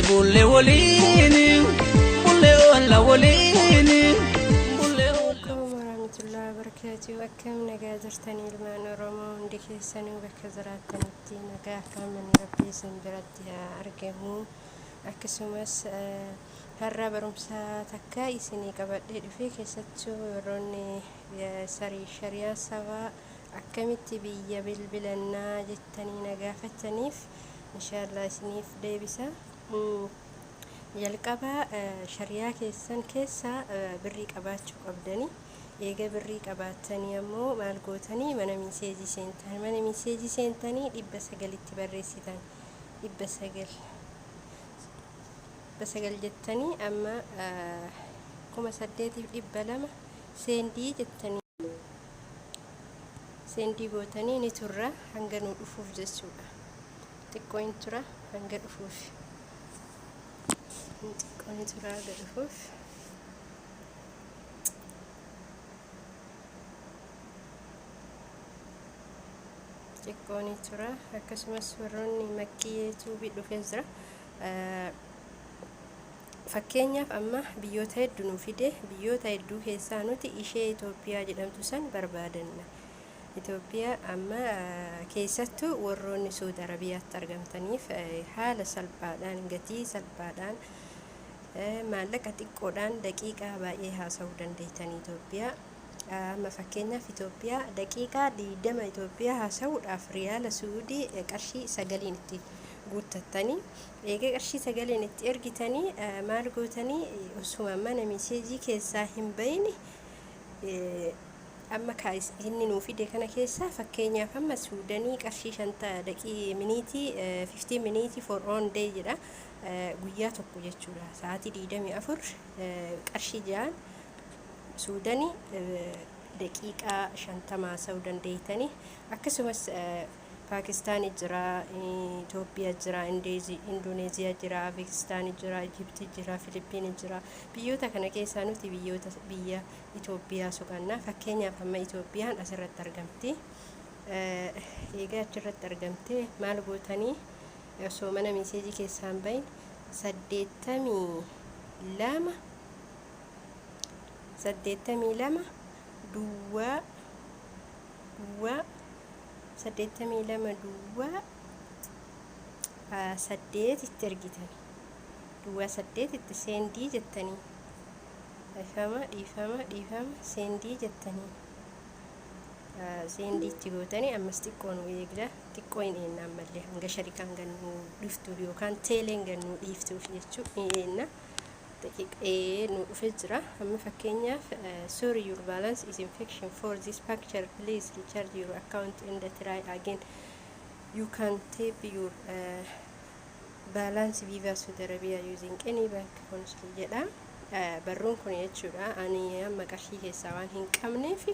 bulle woliini bulle walla woliini وأكم نجا جرتني المان رمون دكيسني وبكزراتني نجا كامن ربي سنبردها أرجمو أكسومس هرّا برمسا تكايسني قبل فيك ستو وروني شريyaa سوا أكملت بيا bilbilannaa جتني نجا فتنيف إن شاء الله سنيف ديبسا يلقبا shariyaa keessan keessa birrii qabaachuu qabdani eega birrii qabaatanii ammoo maal gootanii mana miseejii seentanii 900 itti barreessitan 900 jettanii amma 8,200 seendii jettanii seendii gootanii ni turra hanga nu dhufuuf jechuudha xiqqoo hin tura hanga dhufuuf xiqqoo tura hanga dhufuuf xiqqooni tura akkasumas warroonni makkiyeetu bidhufee jira fakkeenyaaf amma biyyoota hedduu nu fide biyyoota hedduu keessaa nuti ishee Itoophiyaa jedhamtu san barbaadanna Itoophiyaa amma keessattuu warroonni Suudi Arabiyaatti argamtaniif haala salphaadhaan gatii salphaadhaan maallaqa xiqqoodhaan daqiiqaa baay'ee haasa'uu dandeettan Itoophiyaa amma fakkeenyaaf Itoophiyaa daqiiqaa 20 Itoophiyaa haasa'uudhaaf riyaala Suudii qarshii 9 itti guuttattanii eega qarshii 9 itti ergitanii maal gootanii osuma mana miseejii keessaa hin bayni amma kaayis inni nuu fide kana keessaa fakkeenyaaf amma Suudanii qarshii 5 daqiiqaa miniitii 15 miniitii for on day jedha guyyaa tokko jechuudha sa'aatii 24 qarshii 6 Suudanii daqiiqaa 50 haasa'uu dandeettanii akkasumas Pakistan jira Itoophiyaa jira Indoneeziyaa jira Pakistan jira Egypt jira Philippine jira biyyoota kana keessaa nuti biyya Itoophiyaa suqannaa fakkeenyaaf amma Itoophiyaan asirratti argamti eegaa achirratti argamte maal gootanii osoo mana miseejii keessaan bayin 82 duwwaa 8 itti ergitan duwwaa 8 itti seendii jettanii dhiifama seendii jettanii seendii itti gootanii ammas xiqqoon eegda xiqqoo hin eenyaan malee hanga sharikaan gannu dhiftuu yookaan teeleen gannu dhiiftuuf jechuu eenna daqiiqee nu dhufee jira amma fakkeenyaaf sorry your balance is infection for this picture please recharge your account and try again you can tap your balance via Saudi Arabia using any bank console jedha barruun kun jechuudha ani amma qarshii keessaa waan hin qabneef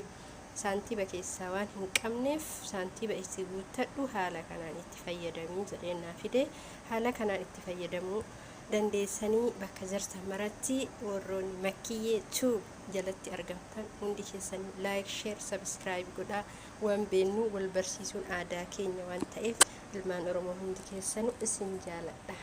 saantiba keessaa waan hin qabneef saantiba itti guuttadhu haala kanaan itti fayyadamuu jedheenaa fide haala kanaan itti fayyadamuu dandeessanii bakka jirtan maratti warroonni makkiyee jalatti argamtan hundi keessanii like share subscribe godhaa waan beeknu wal barsiisuun aadaa keenya waan ta'eef ilmaan Oromoo hundi keessanii isin jaaladha.